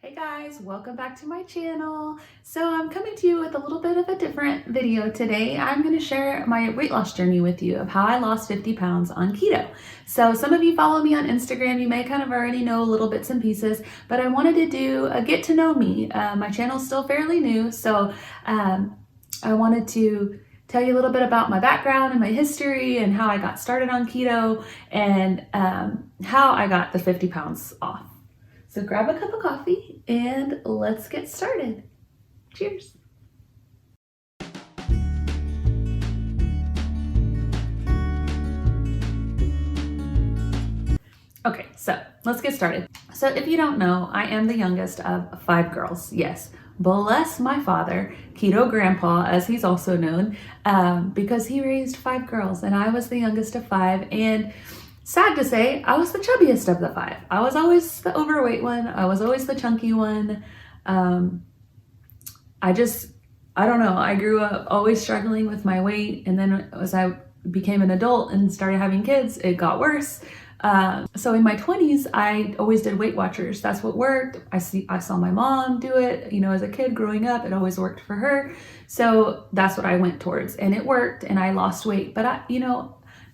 Hey guys, welcome back to my channel. So I'm coming to you with a little bit of a different video today. I'm going to share my weight loss journey with you of how I lost 50 pounds on keto. So some of you follow me on Instagram, you may kind of already know little bits and pieces, but I wanted to do a get to know me. My channel's still fairly new, so I wanted to tell you a little bit about my background and my history and how I got started on keto and how I got the 50 pounds off. So grab a cup of coffee and let's get started. Cheers. Okay, so let's get started. So if you don't know, I am the youngest of 5 girls. Yes, bless my father, Keto Grandpa, as he's also known, because he raised 5 girls and I was the youngest of 5. And sad to say, I was the chubbiest of the 5. I was always the overweight one. I was always the chunky one. I don't know. I grew up always struggling with my weight. And then as I became an adult and started having kids, it got worse. So in my 20s, I always did Weight Watchers. That's what worked. I saw my mom do it, as a kid growing up, it always worked for her. So that's what I went towards and it worked and I lost weight, but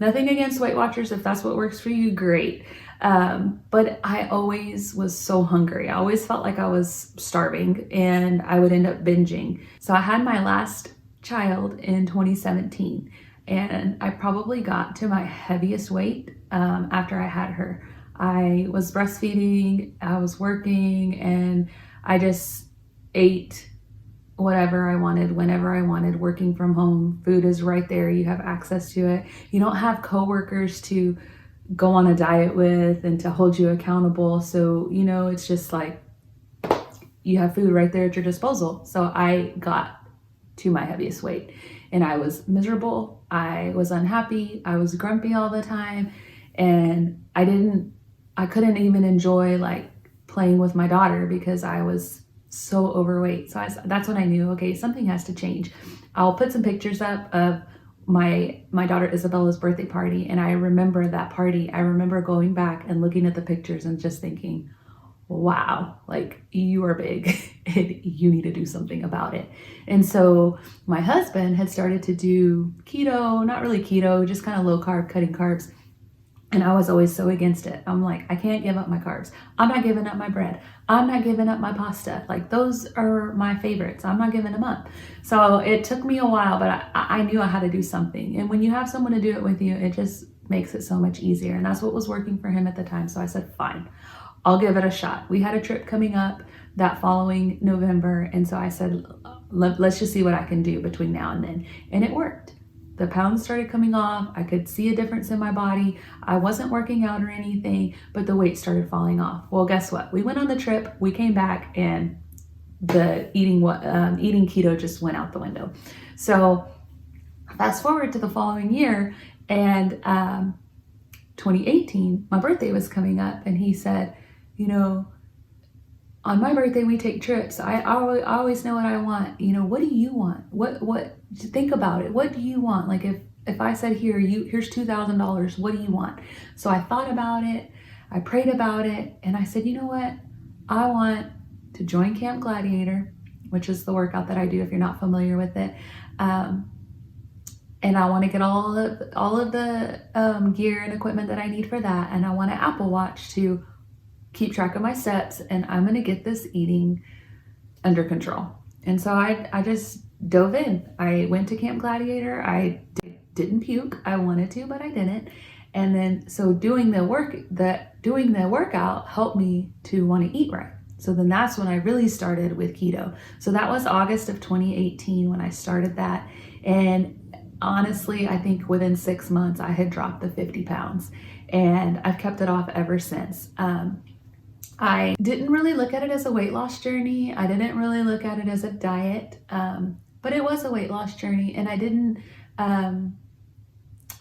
nothing against Weight Watchers. If that's what works for you, great. But I always was so hungry. I always felt like I was starving and I would end up binging. So I had my last child in 2017 and I probably got to my heaviest weight after I had her. I was breastfeeding, I was working, and I just ate whatever I wanted, whenever I wanted, working from home. Food is right there. You have access to it. You don't have coworkers to go on a diet with and to hold you accountable. So, it's just like you have food right there at your disposal. So I got to my heaviest weight and I was miserable. I was unhappy. I was grumpy all the time. And I couldn't even enjoy like playing with my daughter because I was so overweight. So that's when I knew, okay, something has to change. I'll put some pictures up of my daughter Isabella's birthday party. And I remember that party. I remember going back and looking at the pictures and just thinking, wow, like you are big and you need to do something about it. And so my husband had started to do keto, not really keto, just kind of low carb, cutting carbs. And I was always so against it. I'm like, I can't give up my carbs. I'm not giving up my bread. I'm not giving up my pasta. Like those are my favorites. I'm not giving them up. So it took me a while, but I knew I had to do something. And when you have someone to do it with you, it just makes it so much easier. And that's what was working for him at the time. So I said, fine, I'll give it a shot. We had a trip coming up that following November. And so I said, let's just see what I can do between now and then. And it worked. The pounds started coming off. I could see a difference in my body. I wasn't working out or anything, but the weight started falling off. Well, guess what? We went on the trip, we came back, and the eating keto just went out the window. So fast forward to the following year, and 2018, my birthday was coming up, and he said, on my birthday, we take trips. I always know what I want. What do you want? What, think about it. What do you want? Like if I said, here's $2,000, what do you want? So I thought about it. I prayed about it. And I said, you know what? I want to join Camp Gladiator, which is the workout that I do if you're not familiar with it. And I want to get all of the gear and equipment that I need for that. And I want an Apple Watch to keep track of my steps, and I'm going to get this eating under control. And so I just dove in. I went to Camp Gladiator. I didn't puke. I wanted to, but I didn't. And then, so doing the workout helped me to want to eat right. So then that's when I really started with keto. So that was August of 2018 when I started that. And honestly, I think within 6 months, I had dropped the 50 pounds and I've kept it off ever since. I didn't really look at it as a weight loss journey. I didn't really look at it as a diet, but it was a weight loss journey. And I didn't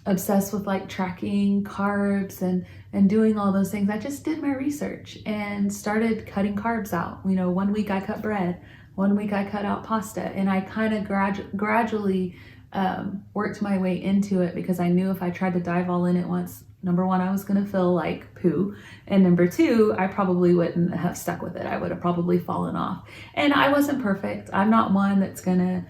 obsess with like tracking carbs and doing all those things. I just did my research and started cutting carbs out. 1 week I cut bread, 1 week I cut out pasta, and I kind of gradually worked my way into it because I knew if I tried to dive all in at once, number one, I was going to feel like poo. And number two, I probably wouldn't have stuck with it. I would have probably fallen off. And I wasn't perfect. I'm not one that's going to,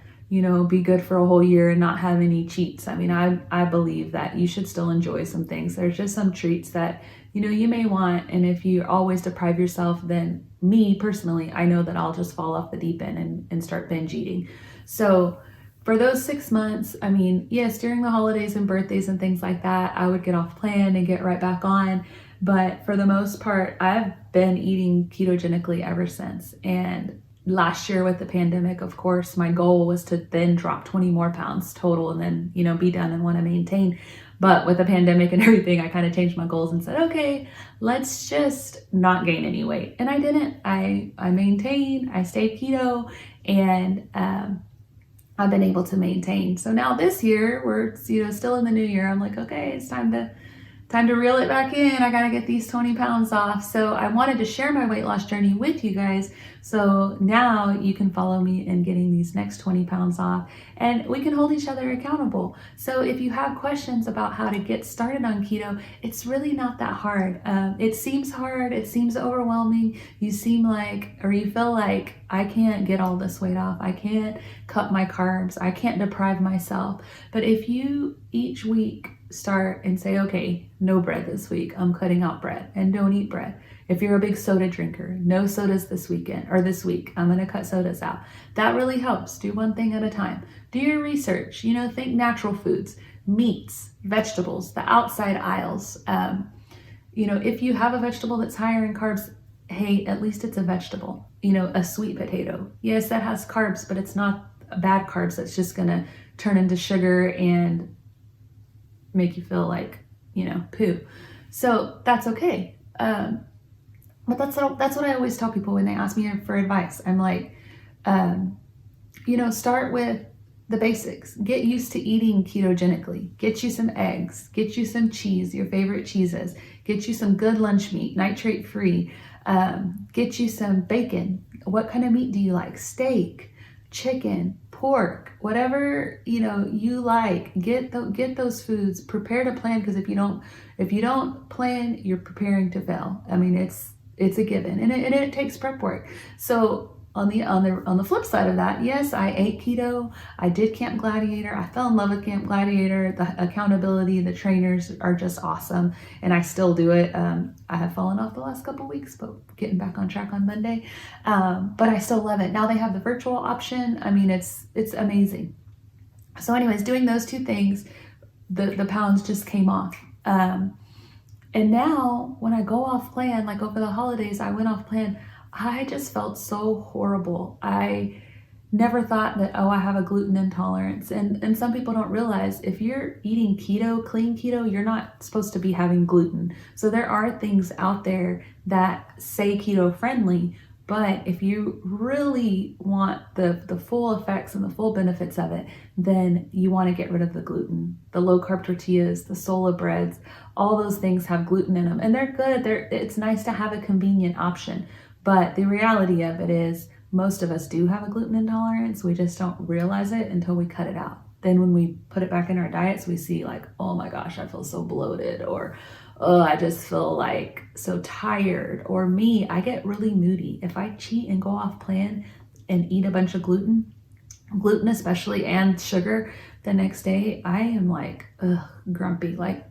be good for a whole year and not have any cheats. I mean, I believe that you should still enjoy some things. There's just some treats that, you may want. And if you always deprive yourself, then me personally, I know that I'll just fall off the deep end and start binge eating. So for those 6 months, I mean, yes, during the holidays and birthdays and things like that, I would get off plan and get right back on. But for the most part, I've been eating ketogenically ever since. And last year with the pandemic, of course, my goal was to then drop 20 more pounds total and then, be done and want to maintain. But with the pandemic and everything, I kind of changed my goals and said, okay, let's just not gain any weight. And I didn't. I maintained, I stayed keto, and I've been able to maintain. So now this year, we're still in the new year. I'm like, okay, it's time to reel it back in. I got to get these 20 pounds off. So I wanted to share my weight loss journey with you guys. So now you can follow me in getting these next 20 pounds off, and we can hold each other accountable. So if you have questions about how to get started on keto, it's really not that hard. It seems hard. It seems overwhelming. You feel like I can't get all this weight off. I can't cut my carbs. I can't deprive myself. But if you each week start and say, okay, no bread this week. I'm cutting out bread and don't eat bread. If you're a big soda drinker, no sodas this weekend or this week. I'm going to cut sodas out. That really helps. Do one thing at a time. Do your research. Think natural foods, meats, vegetables, the outside aisles. If you have a vegetable that's higher in carbs, hey, at least it's a vegetable. A sweet potato. Yes, that has carbs, but it's not bad carbs that's just going to turn into sugar and make you feel like, poo. So that's okay. But that's what I always tell people when they ask me for advice. I'm like, start with the basics. Get used to eating ketogenically. Get you some eggs. Get you some cheese, your favorite cheeses. Get you some good lunch meat, nitrate free. Get you some bacon. What kind of meat do you like? Steak, chicken, pork, whatever you like. Get those foods. Prepare to plan, because if you don't plan, you're preparing to fail. I mean, it's a given, and it takes prep work. So on the flip side of that, yes, I ate keto. I did Camp Gladiator. I fell in love with Camp Gladiator. The accountability, the trainers are just awesome, and I still do it. I have fallen off the last couple weeks, but getting back on track on Monday. But I still love it. Now they have the virtual option. I mean, it's amazing. So anyways, doing those two things, the pounds just came off. And now when I go off plan, like over the holidays, I went off plan, I just felt so horrible. I never thought that, I have a gluten intolerance. And some people don't realize if you're eating keto, clean keto, you're not supposed to be having gluten. So there are things out there that say keto friendly, but if you really want the full effects and the full benefits of it, then you want to get rid of the gluten. The low carb tortillas, the sola breads, all those things have gluten in them, and they're good. It's nice to have a convenient option. But the reality of it is most of us do have a gluten intolerance. We just don't realize it until we cut it out. Then when we put it back in our diets, we see like, oh my gosh, I feel so bloated, or oh, I just feel like so tired. Or me, I get really moody. If I cheat and go off plan and eat a bunch of gluten especially, and sugar the next day, I am like, grumpy. Like,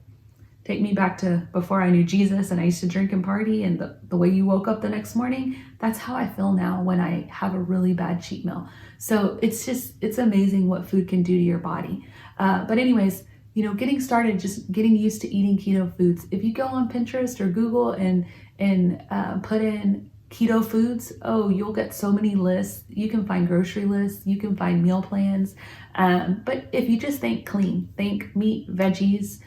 take me back to before I knew Jesus and I used to drink and party, and the way you woke up the next morning, that's how I feel now when I have a really bad cheat meal. So it's amazing what food can do to your body. But anyways, getting started, just getting used to eating keto foods. If you go on Pinterest or Google and put in keto foods, you'll get so many lists. You can find grocery lists, you can find meal plans. But if you just think clean, think meat, veggies,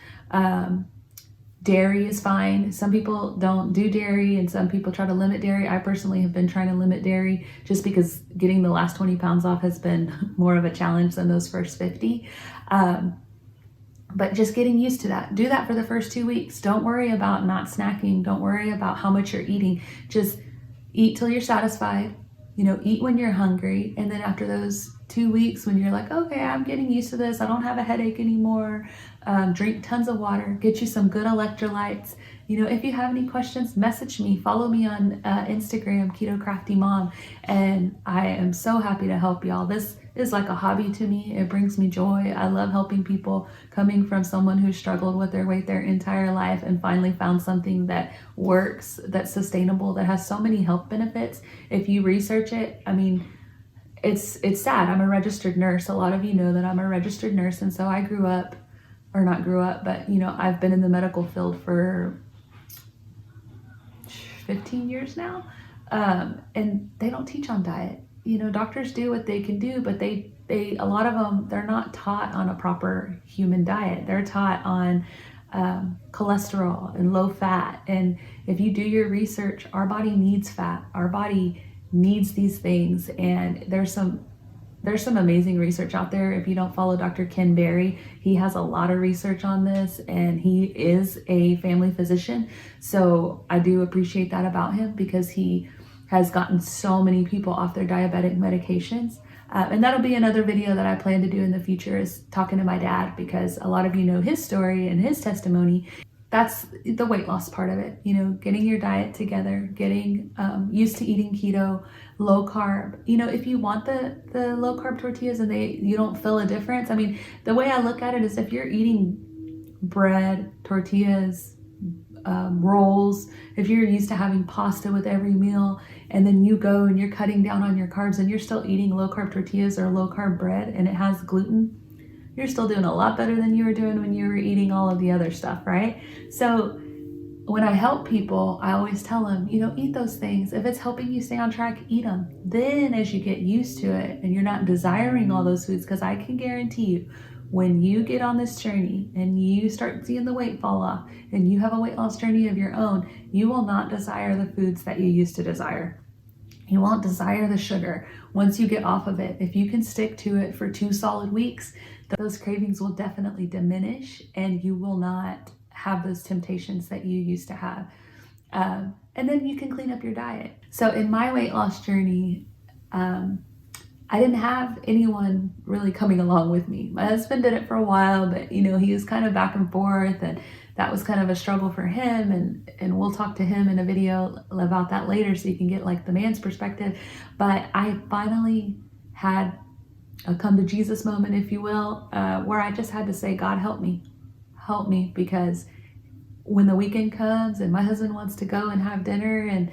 dairy is fine. Some people don't do dairy, and some people try to limit dairy. I personally have been trying to limit dairy just because getting the last 20 pounds off has been more of a challenge than those first 50. But just getting used to that. Do that for the first 2 weeks. Don't worry about not snacking. Don't worry about how much you're eating. Just eat till you're satisfied. Eat when you're hungry. And then after those 2 weeks when you're like, okay, I'm getting used to this. I don't have a headache anymore. Drink tons of water, get you some good electrolytes. If you have any questions, message me, follow me on Instagram, Keto Crafty Mom, and I am so happy to help y'all. This is like a hobby to me. It brings me joy. I love helping people, coming from someone who struggled with their weight their entire life and finally found something that works, that's sustainable, that has so many health benefits. If you research it, I mean, it's sad. I'm a registered nurse. A lot of you know that I'm a registered nurse, and so I I've been in the medical field for 15 years now, and they don't teach on diet. Doctors do what they can do, but they a lot of them, they're not taught on a proper human diet. They're taught on cholesterol and low fat. And if you do your research, our body needs fat. Our body needs these things, and there's some amazing research out there. If you don't follow Dr. Ken Berry, he has a lot of research on this, and he is a family physician. So I do appreciate that about him, because he has gotten so many people off their diabetic medications. And that'll be another video that I plan to do in the future, is talking to my dad, because a lot of you know his story and his testimony. That's the weight loss part of it, getting your diet together, getting used to eating keto, low carb. If you want the low carb tortillas and you don't feel a difference, I mean, the way I look at it is, if you're eating bread, tortillas, rolls, if you're used to having pasta with every meal, and then you go and you're cutting down on your carbs and you're still eating low carb tortillas or low carb bread and it has gluten, you're still doing a lot better than you were doing when you were eating all of the other stuff, right? So when I help people, I always tell them, eat those things. If it's helping you stay on track, eat them. Then as you get used to it and you're not desiring all those foods, because I can guarantee you, when you get on this journey and you start seeing the weight fall off and you have a weight loss journey of your own, you will not desire the foods that you used to desire. You won't desire the sugar once you get off of it. If you can stick to it for 2 solid weeks, those cravings will definitely diminish, and you will not have those temptations that you used to have. And then you can clean up your diet. So in my weight loss journey, I didn't have anyone really coming along with me. My husband did it for a while, but he was kind of back and forth, and that was kind of a struggle for him. And we'll talk to him in a video about that later, so you can get like the man's perspective. But I finally had a come to Jesus moment, if you will, where I just had to say, God, help me, because when the weekend comes and my husband wants to go and have dinner and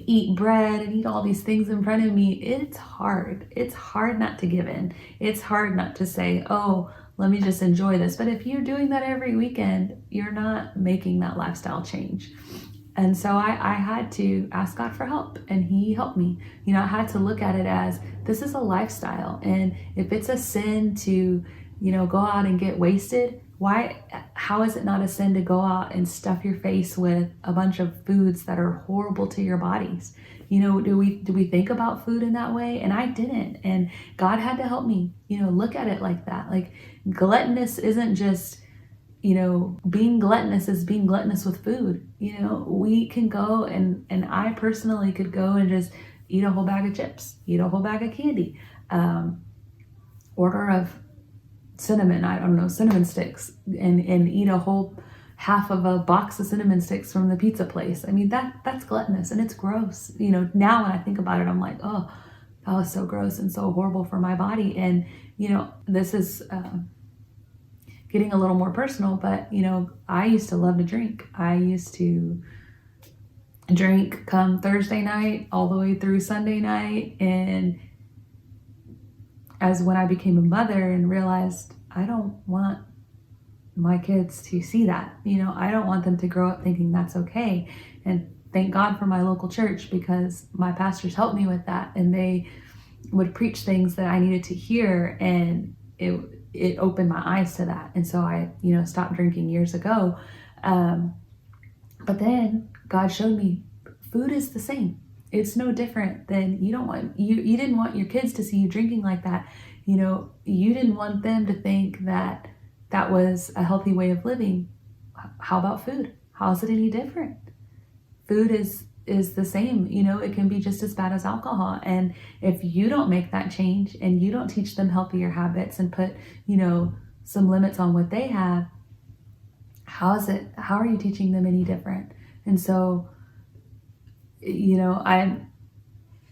eat bread and eat all these things in front of me, it's hard. It's hard not to give in. It's hard not to say, oh, let me just enjoy this. But if you're doing that every weekend, you're not making that lifestyle change. And so I had to ask God for help, and he helped me. I had to look at it as, this is a lifestyle. And if it's a sin to, go out and get wasted, how is it not a sin to go out and stuff your face with a bunch of foods that are horrible to your bodies? Do we think about food in that way? And I didn't. And God had to help me, look at it like that. Like, gluttonous isn't just, being gluttonous is being gluttonous with food. We can go and I personally could go and just eat a whole bag of chips, eat a whole bag of candy, order of cinnamon sticks, and eat a whole half of a box of cinnamon sticks from the pizza place. I mean, that's gluttonous, and it's gross. Now when I think about it, I'm like, oh, that was so gross and so horrible for my body. And, this is getting a little more personal, but, I used to love to drink. I used to drink come Thursday night all the way through Sunday night. And as when I became a mother and realized I don't want my kids to see that, I don't want them to grow up thinking that's okay. And thank God for my local church, because my pastors helped me with that, and they would preach things that I needed to hear, and it opened my eyes to that. And so I, stopped drinking years ago. But then God showed me food is the same. It's no different than you didn't want your kids to see you drinking like that. You didn't want them to think that that was a healthy way of living. How about food? How is it any different? Food is is the same. You know, it can be just as bad as alcohol. And if you don't make that change and you don't teach them healthier habits and put, you know, some limits on what they have, how are you teaching them any different? And so, you know, I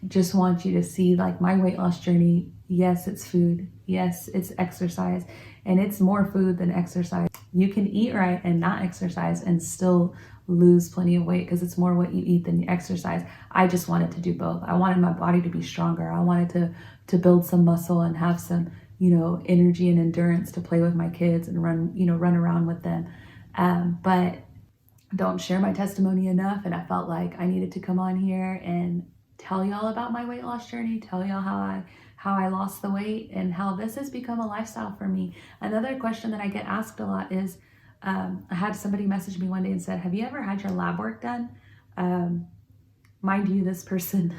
just want you to see like my weight loss journey. Yes, it's food. Yes, it's exercise, and it's more food than exercise. You can eat right and not exercise and still lose plenty of weight because it's more what you eat than you exercise. I just wanted to do both. I wanted my body to be stronger. I wanted to build some muscle and have some, you know, energy and endurance to play with my kids and run around with them. But don't share my testimony enough, and I felt like I needed to come on here and tell y'all about my weight loss journey, tell y'all how I lost the weight and how this has become a lifestyle for me. Another question that I get asked a lot is, I had somebody message me one day and said, have you ever had your lab work done? Mind you, this person,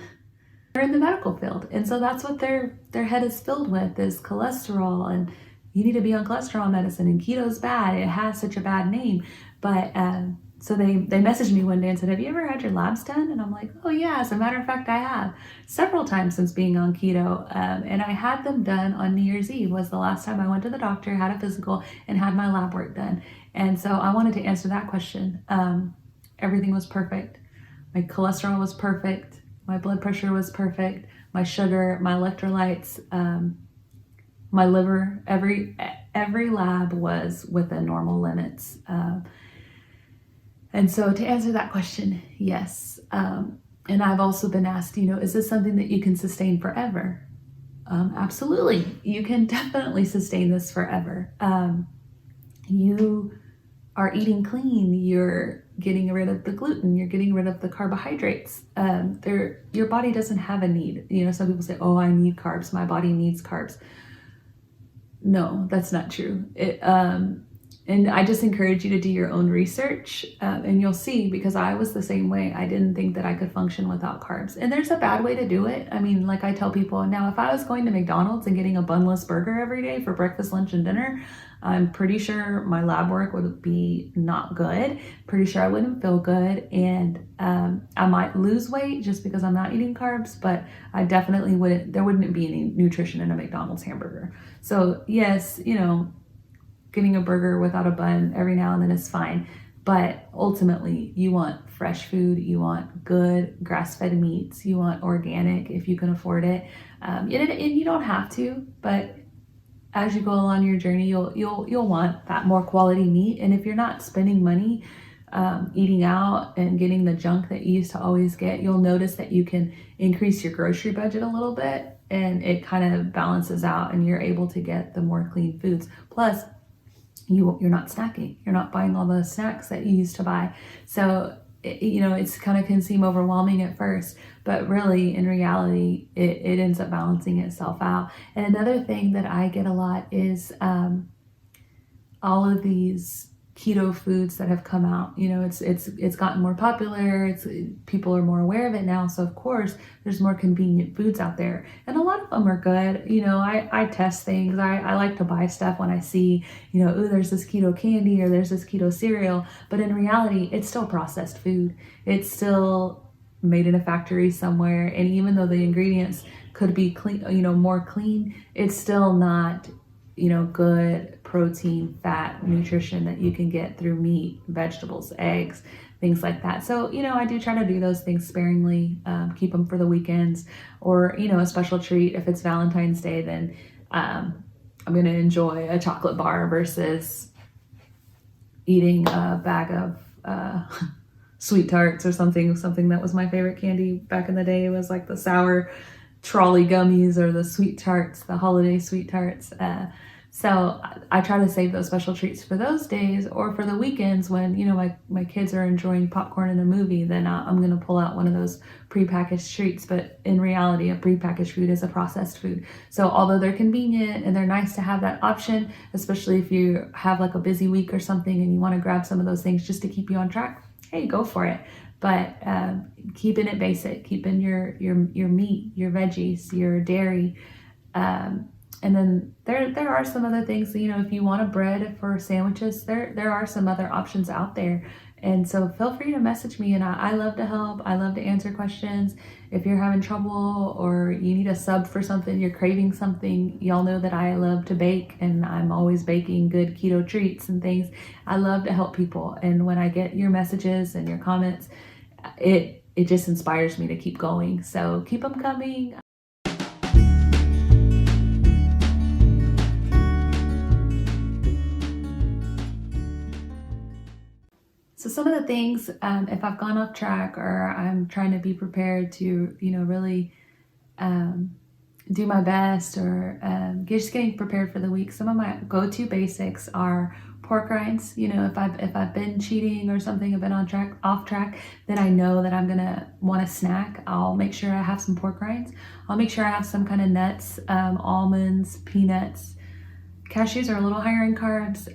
they're in the medical field. And so that's what their head is filled with, is cholesterol, and you need to be on cholesterol medicine, and keto's bad. It has such a bad name. But so they messaged me one day and said, have you ever had your labs done? And I'm like, oh yeah, as a matter of fact, I have several times since being on keto. And I had them done on New Year's Eve was the last time I went to the doctor, had a physical, and had my lab work done. And so I wanted to answer that question. Everything was perfect. My cholesterol was perfect. My blood pressure was perfect. My sugar, my electrolytes, my liver, every lab was within normal limits. And so to answer that question, yes. And I've also been asked, you know, is this something that you can sustain forever? Absolutely. You can definitely sustain this forever. You are eating clean. You're getting rid of the gluten. You're getting rid of the carbohydrates. Your body doesn't have a need. You know, some people say, oh, I need carbs. My body needs carbs. No, that's not true. And I just encourage you to do your own research, and you'll see, because I was the same way. I didn't think that I could function without carbs. And there's a bad way to do it. I mean, like I tell people now, if I was going to McDonald's and getting a bunless burger every day for breakfast, lunch, and dinner, I'm pretty sure my lab work would be not good. Pretty sure I wouldn't feel good. And I might lose weight just because I'm not eating carbs, but I definitely there wouldn't be any nutrition in a McDonald's hamburger. So yes, you know, getting a burger without a bun every now and then is fine. But ultimately, you want fresh food, you want good grass-fed meats, you want organic if you can afford it. And you don't have to, but as you go along your journey, you'll want that more quality meat. And if you're not spending money eating out and getting the junk that you used to always get, you'll notice that you can increase your grocery budget a little bit, and it kind of balances out, and you're able to get the more clean foods. Plus, you're not snacking. You're not buying all the snacks that you used to buy. So, you know, it's kind of can seem overwhelming at first, but really in reality, it ends up balancing itself out. And another thing that I get a lot is all of these keto foods that have come out. You know, it's gotten more popular. People are more aware of it now. So of course there's more convenient foods out there, and a lot of them are good. You know, I test things. I like to buy stuff when I see, you know, ooh, there's this keto candy or there's this keto cereal, but in reality, it's still processed food. It's still made in a factory somewhere. And even though the ingredients could be clean, you know, more clean, it's still not, you know, good protein, fat, nutrition that you can get through meat, vegetables, eggs, things like that. So, you know, I do try to do those things sparingly, keep them for the weekends, or, you know, a special treat. If it's Valentine's Day, then I'm going to enjoy a chocolate bar versus eating a bag of sweet tarts or something that was my favorite candy back in the day. It was like the sour trolley gummies or the sweet tarts, the holiday sweet tarts. So I try to save those special treats for those days, or for the weekends when, you know, my kids are enjoying popcorn in a movie, then I'm going to pull out one of those prepackaged treats. But in reality, a prepackaged food is a processed food. So although they're convenient and they're nice to have that option, especially if you have like a busy week or something and you want to grab some of those things just to keep you on track, hey, go for it. But keeping it basic, keeping your meat, your veggies, your dairy, and then there are some other things, you know, if you want a bread for sandwiches, there are some other options out there. And so feel free to message me, and I love to help. I love to answer questions. If you're having trouble or you need a sub for something, you're craving something, y'all know that I love to bake, and I'm always baking good keto treats and things. I love to help people. And when I get your messages and your comments, it just inspires me to keep going. So keep them coming. So some of the things, if I've gone off track or I'm trying to be prepared to, really do my best, or just getting prepared for the week, some of my go-to basics are pork rinds. If I've been cheating or something, I've been off track, then I know that I'm gonna want a snack. I'll make sure I have some pork rinds. I'll make sure I have some kind of nuts, almonds, peanuts. Cashews are a little higher in carbs,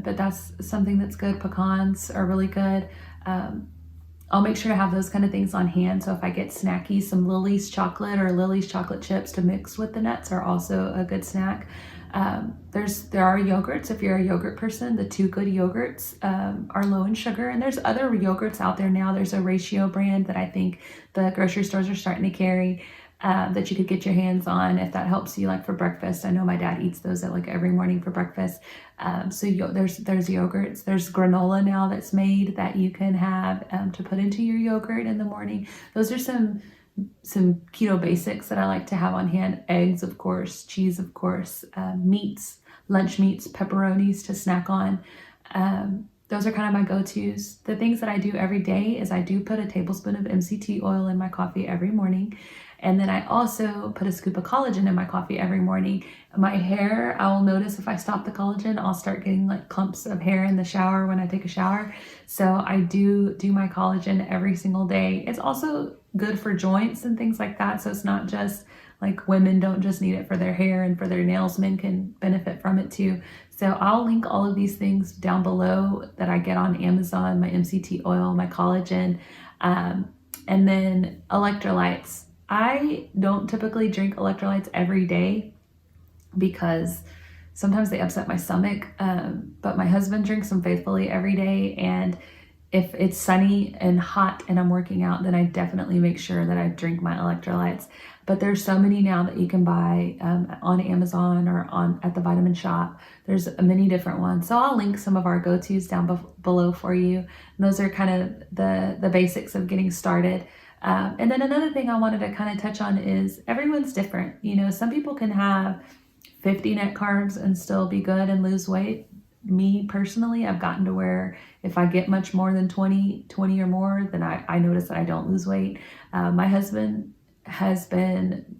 but that's something that's good. Pecans are really good. I'll make sure to have those kind of things on hand. So if I get snacky, some Lily's chocolate or Lily's chocolate chips to mix with the nuts are also a good snack. There are yogurts. If you're a yogurt person, the Two Good yogurts are low in sugar, and there's other yogurts out there now. There's a Ratio brand that I think the grocery stores are starting to carry, that you could get your hands on if that helps you, like for breakfast. I know my dad eats those at every morning for breakfast. So there's yogurts. There's granola now that's made that you can have to put into your yogurt in the morning. Those are some keto basics that I like to have on hand. Eggs, of course, cheese, of course, meats, lunch meats, pepperonis to snack on. Those are kind of my go-tos. The things that I do every day is I do put a tablespoon of MCT oil in my coffee every morning. And then I also put a scoop of collagen in my coffee every morning. My hair, I will notice if I stop the collagen, I'll start getting clumps of hair in the shower when I take a shower. So I do my collagen every single day. It's also good for joints and things like that. So it's not just women don't just need it for their hair and for their nails. Men can benefit from it too. So I'll link all of these things down below that I get on Amazon, my MCT oil, my collagen, and then electrolytes. I don't typically drink electrolytes every day because sometimes they upset my stomach, but my husband drinks them faithfully every day. And if it's sunny and hot and I'm working out, then I definitely make sure that I drink my electrolytes. But there's so many now that you can buy on Amazon or at the Vitamin Shop. There's many different ones. So I'll link some of our go-tos down below for you. And those are kind of the basics of getting started. And then another thing I wanted to kind of touch on is everyone's different. Some people can have 50 net carbs and still be good and lose weight. Me personally, I've gotten to where if I get much more than 20 or more, then I notice that I don't lose weight. My husband has been,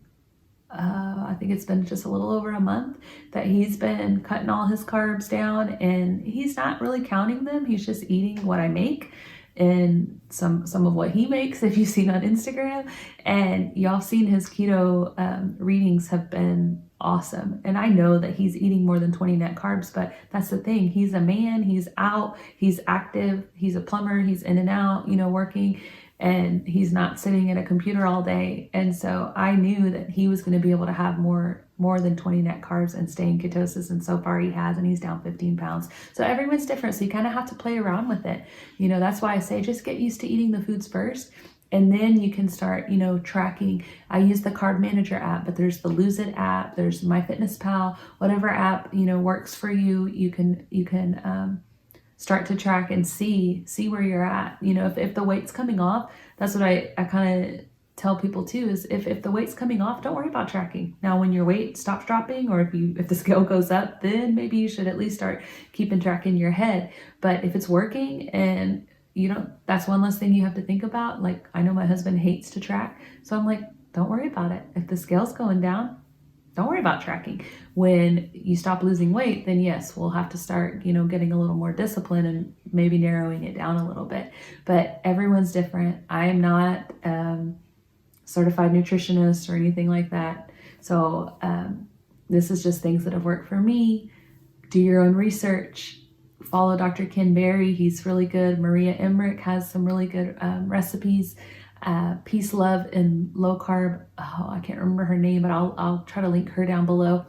I think it's been just a little over a month that he's been cutting all his carbs down, and he's not really counting them. He's just eating what I make and some of what he makes, if you've seen on Instagram. And y'all seen his keto readings have been awesome. And I know that he's eating more than 20 net carbs, but that's the thing. He's a man, he's out, he's active, he's a plumber, he's in and out, working, and he's not sitting at a computer all day. And so I knew that he was going to be able to have more than 20 net carbs and stay in ketosis. And so far he has, and he's down 15 pounds. So everyone's different. So you kind of have to play around with it. That's why I say just get used to eating the foods first. And then you can start, tracking. I use the Carb Manager app, but there's the Lose It app. There's MyFitnessPal, whatever app, works for you. You can start to track and see where you're at. If the weight's coming off, that's what I kind of tell people too, is if the weight's coming off, don't worry about tracking. Now, when your weight stops dropping, or if the scale goes up, then maybe you should at least start keeping track in your head. But if it's working and that's one less thing you have to think about. I know my husband hates to track, so I'm like, don't worry about it. If the scale's going down, don't worry about tracking. When you stop losing weight, then yes, we'll have to start, getting a little more discipline and maybe narrowing it down a little bit. But everyone's different. I am not certified nutritionist or anything like that. So this is just things that have worked for me. Do your own research. Follow Dr. Ken Berry. He's really good. Maria Emmerich has some really good recipes. Peace, Love, and Low Carb. Oh, I can't remember her name, but I'll try to link her down below.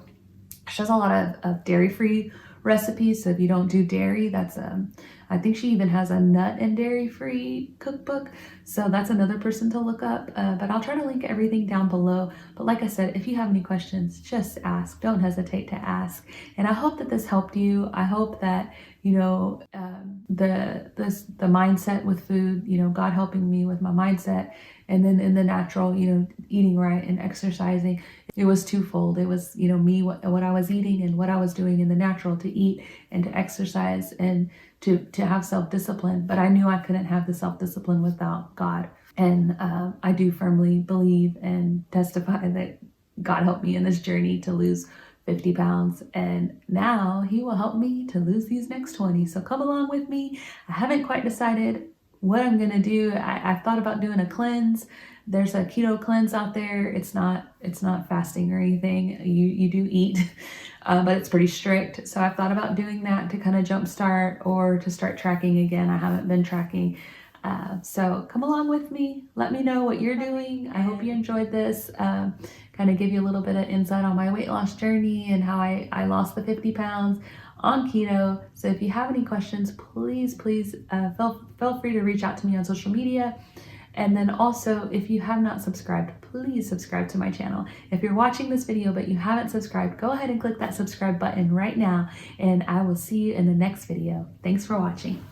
She has a lot of dairy-free recipes. So if you don't do dairy, that's I I think she even has a nut and dairy free cookbook. So that's another person to look up. But I'll try to link everything down below. But like I said, if you have any questions, just ask. Don't hesitate to ask. And I hope that this helped you. I hope that, you know, the mindset with food, you know, God helping me with my mindset, and then in the natural, you know, eating right and exercising. It was twofold. It was, you know, me, what I was eating and what I was doing in the natural to eat and to exercise and to have self-discipline. But I knew I couldn't have the self-discipline without God. And I do firmly believe and testify that God helped me in this journey to lose 50 pounds, and now he will help me to lose these next 20. So come along with me. I haven't quite decided what I'm gonna do. I've thought about doing a cleanse. There's a keto cleanse out there. It's not fasting or anything. You do eat, but it's pretty strict. So I've thought about doing that to kind of jumpstart or to start tracking again. I haven't been tracking. So come along with me. Let me know what you're doing. I hope you enjoyed this. Kind of give you a little bit of insight on my weight loss journey and how I lost the 50 pounds on keto. So if you have any questions, please feel free to reach out to me on social media. And then also, if you have not subscribed, please subscribe to my channel. If you're watching this video but you haven't subscribed, go ahead and click that subscribe button right now, and I will see you in the next video. Thanks for watching.